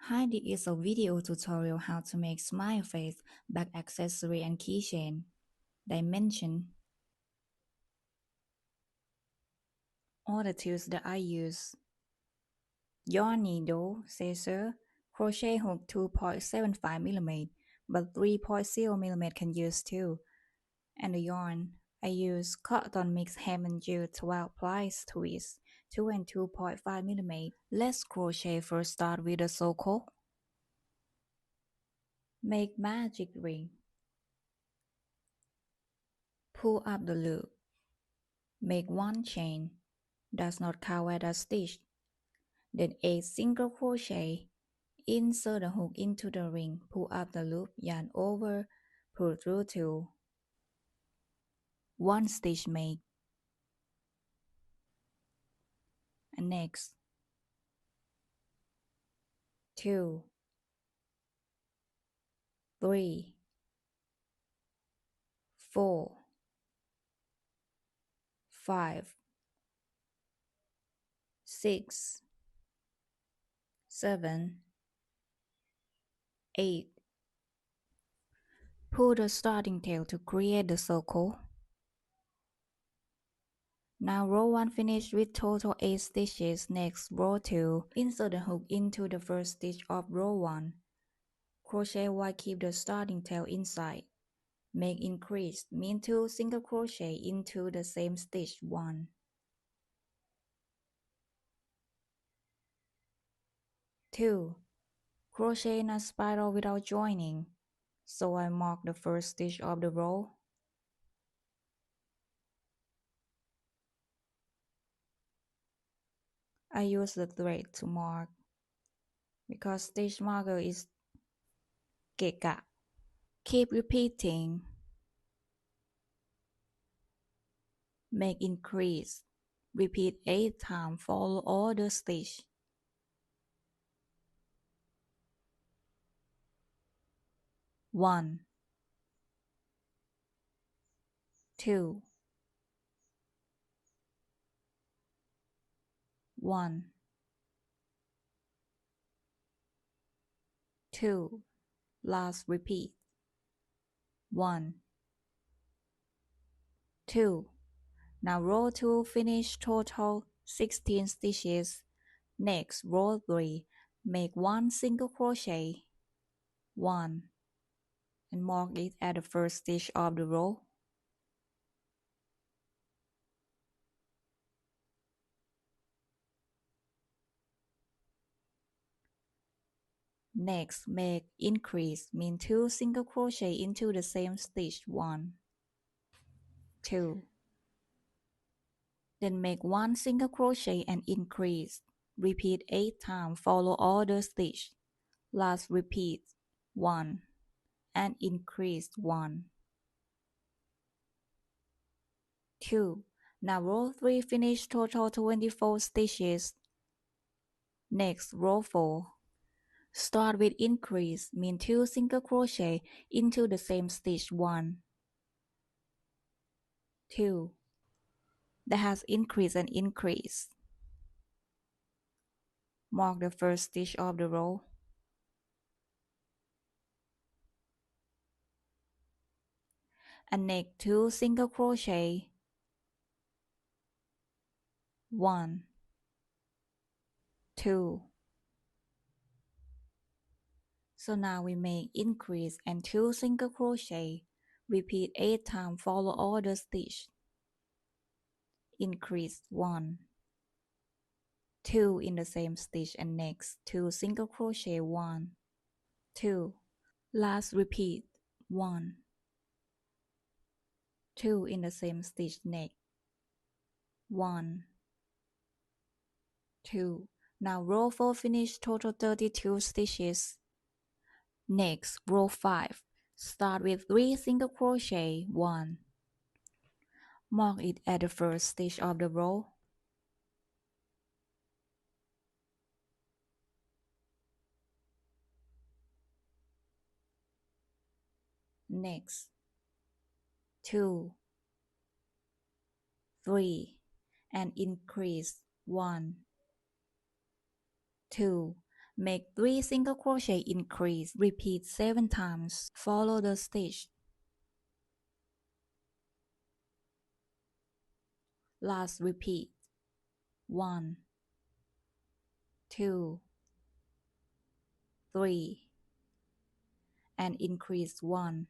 Hi, this is a video tutorial how to make smile face, back accessory and keychain. Dimension. All the tools that I use. Yarn needle, scissor, crochet hook 2.75mm, but 3.0mm can use too. And the yarn. I use cotton mix hem and jewel 12 plies twist, 2 and 2.5mm. Let's crochet first. Start with a circle. Make magic ring. Pull up the loop. Make one chain, does not count as a stitch. Then 8 single crochet, insert the hook into the ring, pull up the loop, yarn over, pull through 2. 1 stitch make. And next 2, 3, 4, 5, 6, 7, 8. Pull the starting tail to create the circle. Now row 1 finish with total 8 stitches. Next row 2. Insert the hook into the first stitch of row 1. Crochet while keep the starting tail inside. Make increase, mean 2 single crochet into the same stitch 1. 2. Crochet in a spiral without joining. So I mark the first stitch of the row. I use the thread to mark because stitch marker is Kenika. Keep repeating. Make increase. Repeat 8 times, follow all the stitch. 1, 2, 1, 2, last repeat. 1, 2. Now row 2 finish total 16 stitches. Next row 3, make 1 single crochet, 1, and mark it at the first stitch of the row. Next make increase, mean 2 single crochet into the same stitch, 1, 2. Then make 1 single crochet and increase. Repeat 8 times, follow all the stitch. Last repeat 1 and increase 1, 2. Now row 3 finish total 24 stitches. Next row 4. Start with increase, mean 2 single crochet into the same stitch, 1, 2. That has increase and increase. Mark the first stitch of the row. And make 2 single crochet, 1, 2. So now we make increase and 2 single crochet. Repeat 8 times, follow all the stitch. Increase 1, 2 in the same stitch, and next 2 single crochet, 1, 2. Last repeat 1, 2 in the same stitch, next 1, 2. Now row 4 finish total 32 stitches. Next row 5. Start with 3 single crochet, 1. Mark it at the first stitch of the row. Next 2, 3, and increase 1, 2. Make 3 single crochet increase. Repeat 7 times. Follow the stitch. Last repeat. 1, 2, 3, and increase 1,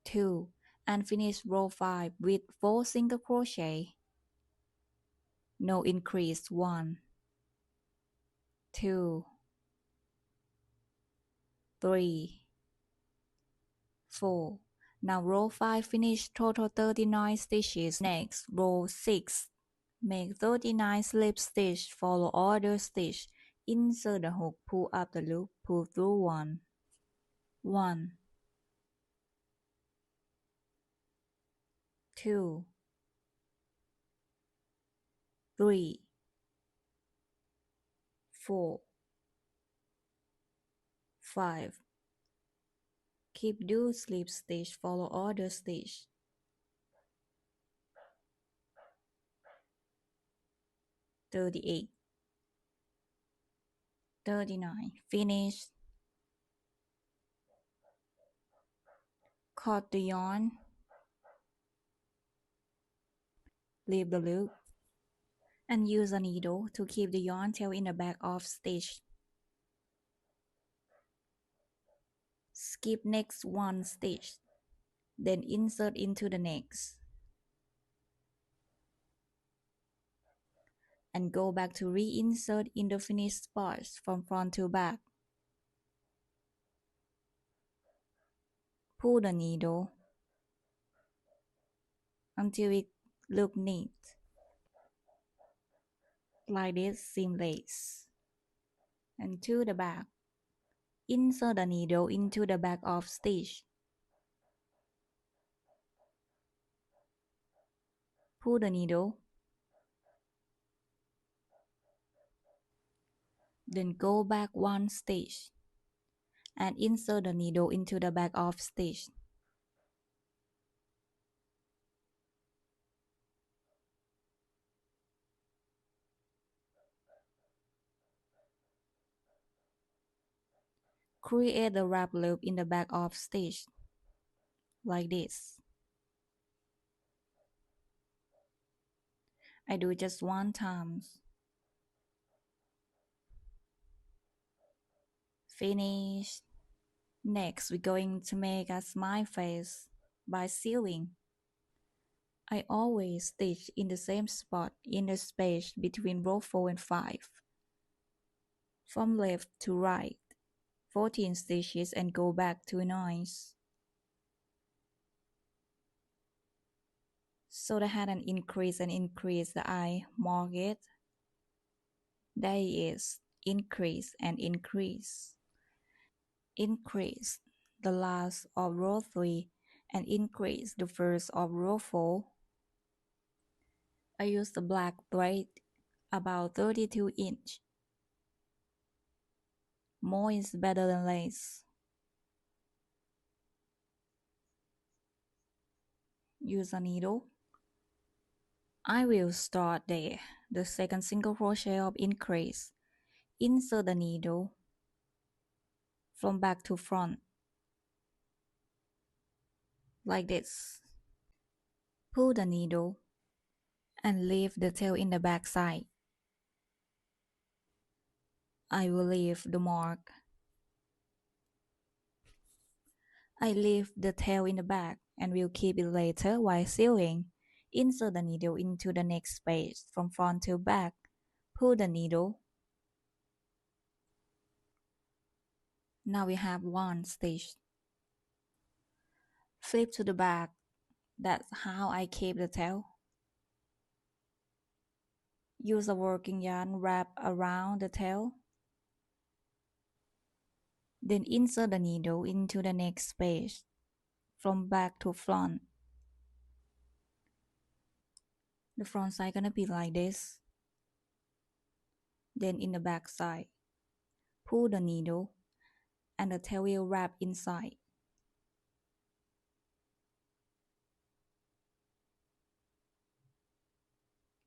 2, and finish row 5 with 4 single crochet. No increase. 1, 2, 3, 4. Now row 5 finish total 39 stitches. Next, row 6. Make 39 slip stitch, follow all the stitch. Insert the hook, pull up the loop, pull through 1, 1, 2, 3, 4, 5. Keep do slip stitch, follow all the stitch. 38, 39. Finish. Cut the yarn. Leave the loop. And use a needle to keep the yarn tail in the back of stitch. Skip next 1 stitch. Then insert into the next. And go back to reinsert in the finished spots from front to back. Pull the needle until it looks neat. Like this seamless. And to the back. Insert the needle into the back of stitch. Pull the needle. Then go back 1 stitch. And insert the needle into the back of stitch. Create the wrap loop in the back of stitch, like this. I do just 1 time. Finish. Next, we're going to make a smile face by sewing. I always stitch in the same spot in the space between row 4 and 5. From left to right, 14 stitches and go back 2 9. So the hat and increase the eye, mark it. There is increase and increase. Increase the last of row 3 and increase the first of row 4. I use the black thread about 32 inch. More is better than less. Use a needle. I will start there, the second single crochet of increase. Insert the needle from back to front, like this. Pull the needle and leave the tail in the back side. I will leave the mark. I leave the tail in the back and will keep it later while sewing. Insert the needle into the next space from front to back. Pull the needle. Now we have 1 stitch. Flip to the back. That's how I keep the tail. Use a working yarn wrap around the tail. Then insert the needle into the next space from back to front. The front side gonna be like this. Then in the back side, pull the needle and the tail will wrap inside.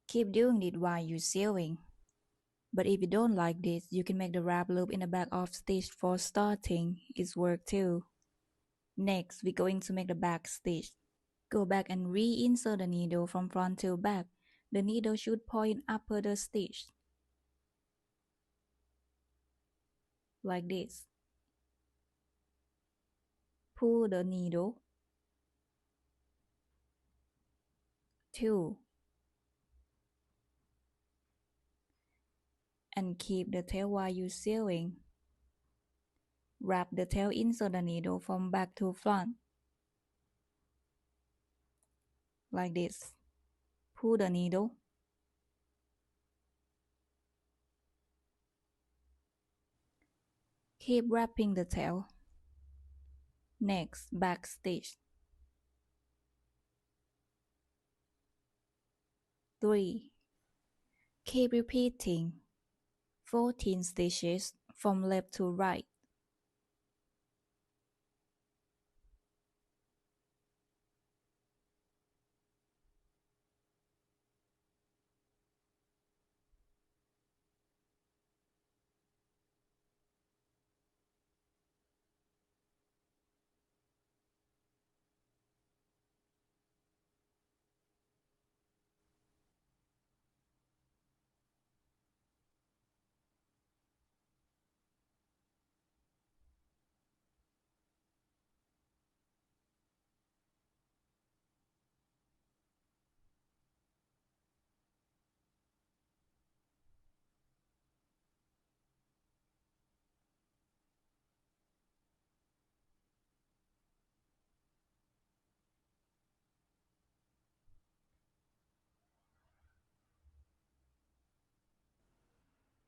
Keep doing it while you're sewing. But if you don't like this, you can make the wrap loop in the back of stitch for starting. It's work too. Next, we're going to make the back stitch. Go back and reinsert the needle from front to back. The needle should point upper the stitch. Like this. Pull the needle. 2. And keep the tail while you sewing. Wrap the tail insert the needle from back to front. Like this. Pull the needle. Keep wrapping the tail. Next, back stitch. 3. Keep repeating 14 stitches from left to right.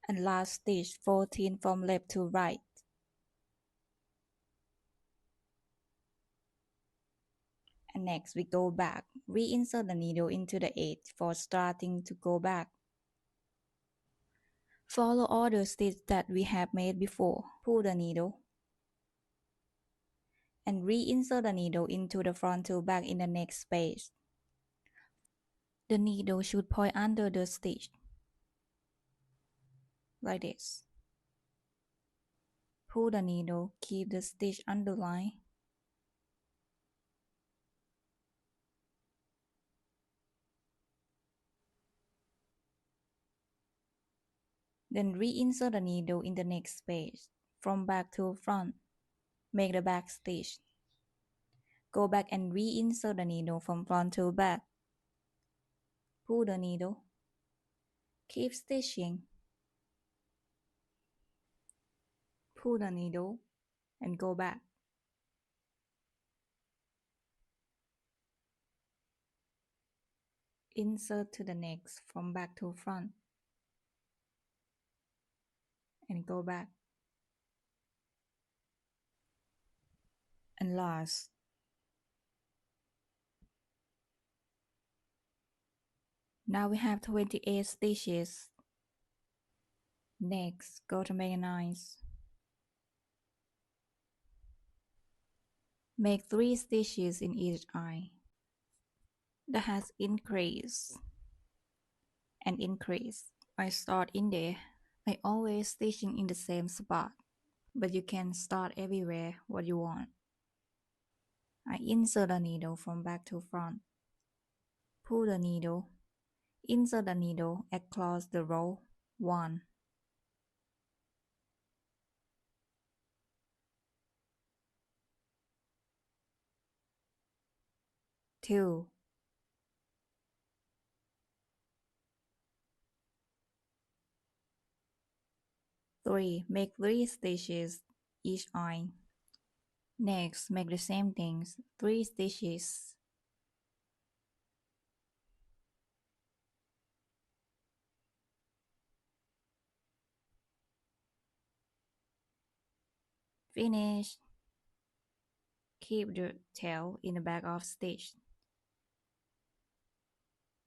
And last stitch 14 from left to right. And next we go back. Reinsert the needle into the edge for starting to go back. Follow all the stitches that we have made before. Pull the needle. And reinsert the needle into the front to back in the next space. The needle should point under the stitch. Like this. Pull the needle, keep the stitch underlined. Then reinsert the needle in the next space, from back to front. Make the back stitch. Go back and reinsert the needle from front to back. Pull the needle. Keep stitching. Pull the needle and go back. Insert to the next from back to front. And go back. And last. Now we have 28 stitches. Next, go to mechanize. Make 3 stitches in each eye. That has increased and increase. I start in there. I always stitching in the same spot, but you can start everywhere what you want. I insert the needle from back to front. Pull the needle. Insert the needle across the row. 1. 2. 3. Make 3 stitches each eye. Next, make the same things, 3 stitches. Finish. Keep the tail in the back of stitch.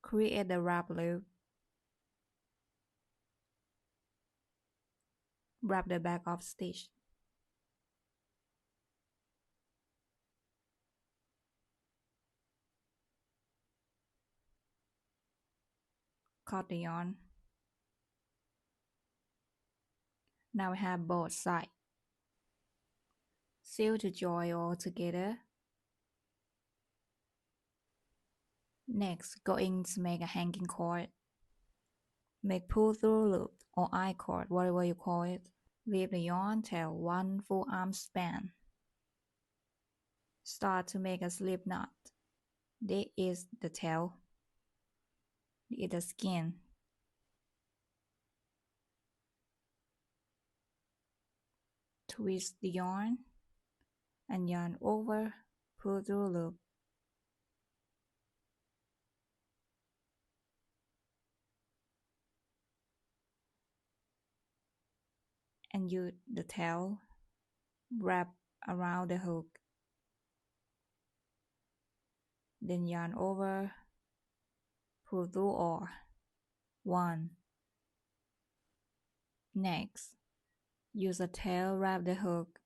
Create the wrap loop. Wrap the back of stitch. Cut the yarn. Now we have both sides. Sew to join all together. Next, going to make a hanging cord. Make pull-through loop or I-cord, whatever you call it. Leave the yarn tail 1 full arm span. Start to make a slip knot. This is the tail. This is the skin. Twist the yarn and yarn over, pull through loop. And use the tail, wrap around the hook. Then yarn over, pull through all. 1. Next, use a tail, wrap the hook.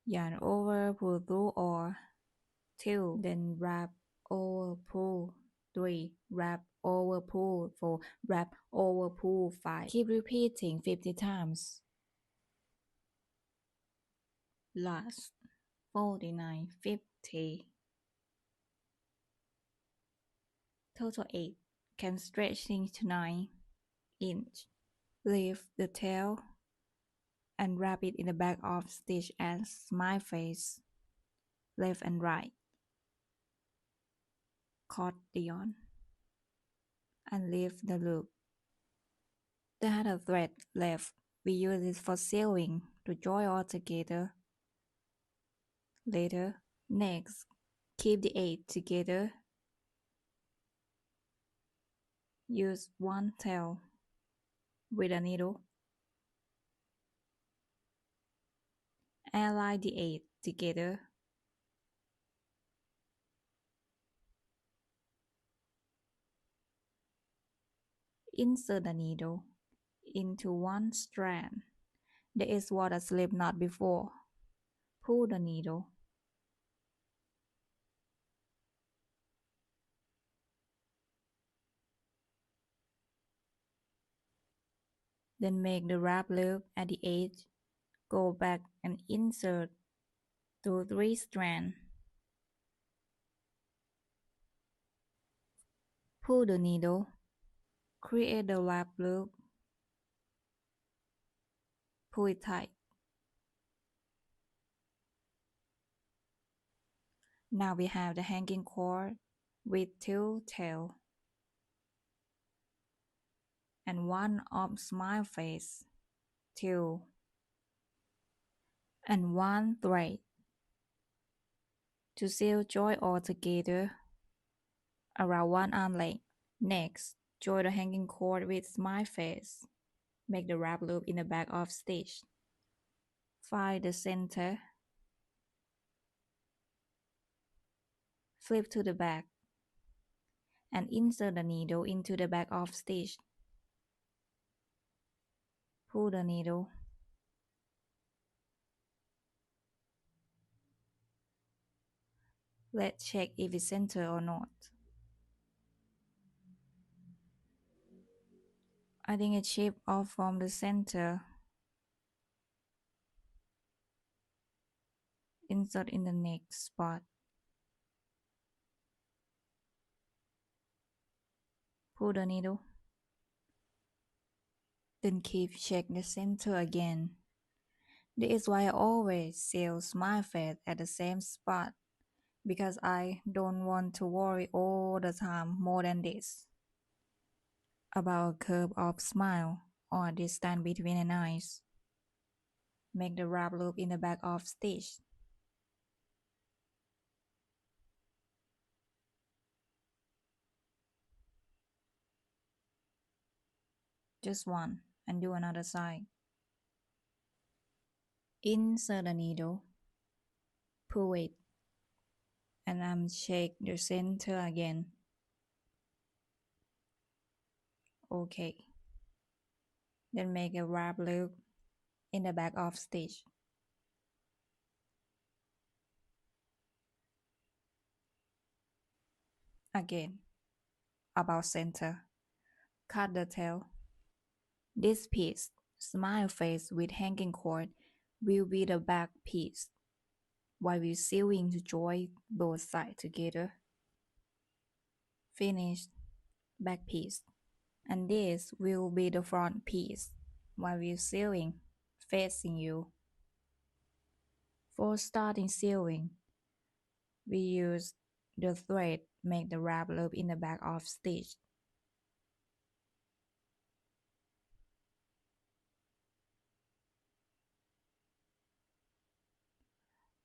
Yarn over, pull through all. 2. Then wrap over, pull. 3. Wrap over, pull. 4. Wrap over, pull. 5. Keep repeating 50 times. Last 49, 50. Total 8. Can stretching to 9 inch. Leave the tail and wrap it in the back of stitch as smile face, left and right. Cut the yarn and leave the loop. The other thread left, we use it for sewing to join all together later. Next, keep the 8 together. Use one tail with a needle. Align the 8 together. Insert the needle into one strand. There is what a slip knot before. Pull the needle. Then make the wrap loop at the edge. Go back and insert through 3 strands. Pull the needle. Create the wrap loop. Pull it tight. Now we have the hanging cord with 2 tails and 1 of smile face, 2, and 1 thread. To sew, join all together around 1 arm length. Next, join the hanging cord with smile face. Make the wrap loop in the back of stitch. Find the center. Flip to the back and insert the needle into the back of stitch. Pull the needle. Let's check if it's centered or not. I think it chipped off from the center. Insert in the next spot. Pull the needle. Then check the center again. This is why I always sew smile face at the same spot, because I don't want to worry all the time more than this about a curve of smile or distance between the eyes. Make the wrap loop in the back of stitch. Just one, and do another side. Insert the needle, pull it, and uncheck the center again. Okay. Then make a wrap loop in the back of stitch. Again, about center. Cut the tail. This piece Smile face with hanging cord will be the back piece, while we're sewing to join both sides together. Finished back piece. And this will be the front piece, while we're sewing facing you. For starting sewing, we use the thread make the wrap loop in the back of stitch.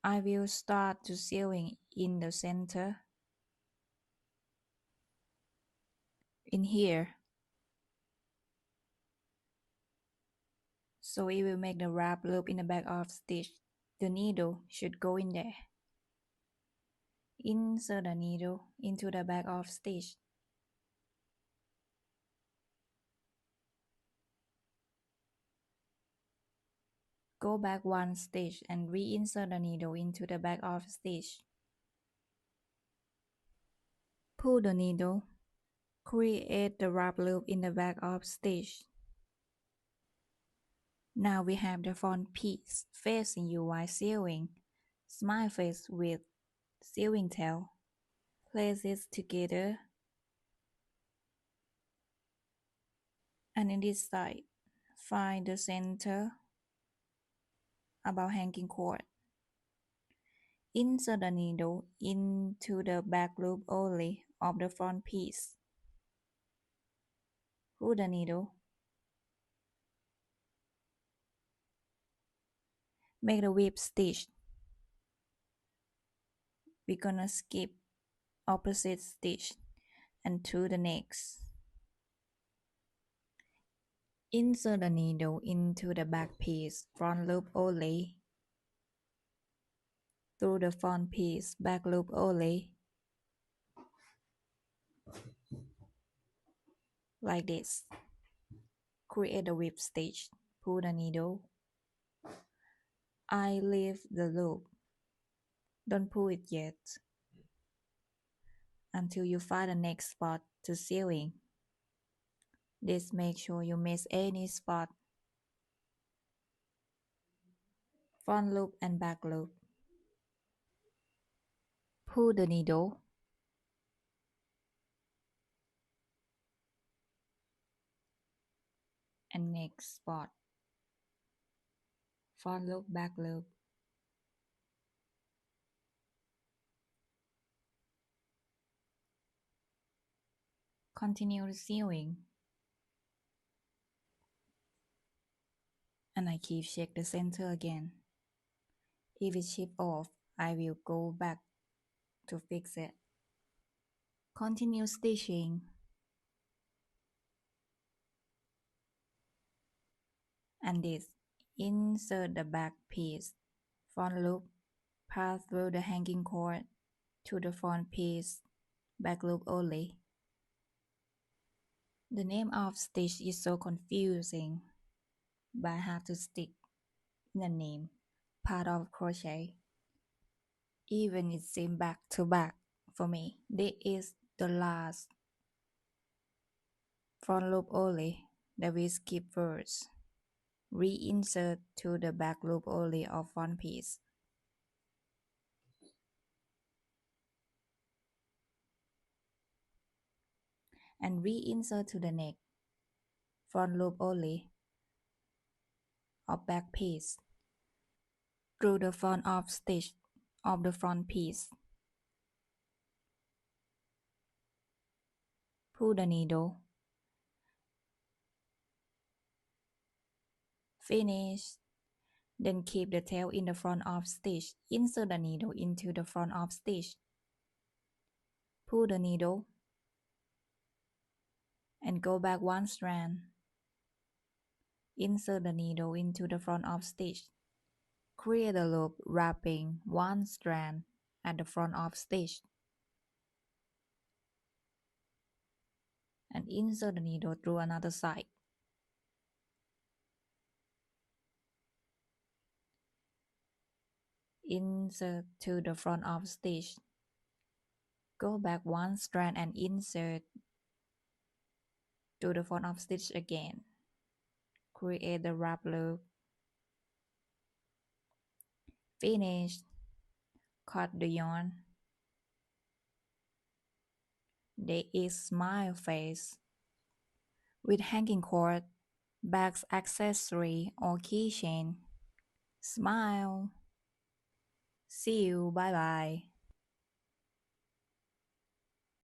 I will start to sewing in the center. In here. So it will make the wrap loop in the back of stitch. The needle should go in there. Insert the needle into the back of stitch. Go back one stitch and reinsert the needle into the back of stitch. Pull the needle. Create the wrap loop in the back of stitch. Now we have the front piece facing you while sewing. Smile face with sewing tail. Place it together. And in this side, find the center about hanging cord. Insert the needle into the back loop only of the front piece. Pull the needle. Make the whip stitch. We're gonna skip opposite stitch and to the next. Insert the needle into the back piece, front loop only. Through the front piece, back loop only. Like this. Create a whip stitch. Pull the needle. I leave the loop. Don't pull it yet until you find the next spot to sewing. This make sure you miss any spot. Front loop and back loop. Pull the needle. And next spot. Front loop, back loop. Continue sewing. And I keep check the center again. If it chip off, I will go back to fix it. Continue stitching. And this, insert the back piece. Front loop, pass through the hanging cord to the front piece, back loop only. The name of stitch is so confusing, but I have to stick in the name, part of crochet. Even it seems back to back for me. This is the last front loop only that we skip first. Reinsert to the back loop only of front piece. And reinsert to the neck. Front loop only of back piece. Through the front of stitch of the front piece. Pull the needle. Finish. Then keep the tail in the front of stitch. Insert the needle into the front of stitch. Pull the needle. And go back one strand. Insert the needle into the front of stitch. Create a loop wrapping one strand at the front of stitch. And insert the needle through another side. Insert to the front of stitch. Go back one strand and insert to the front of stitch again. Create the wrap loop. Finish. Cut the yarn. There is smile face. With hanging cord, bags accessory or keychain. Smile. See you. Bye bye.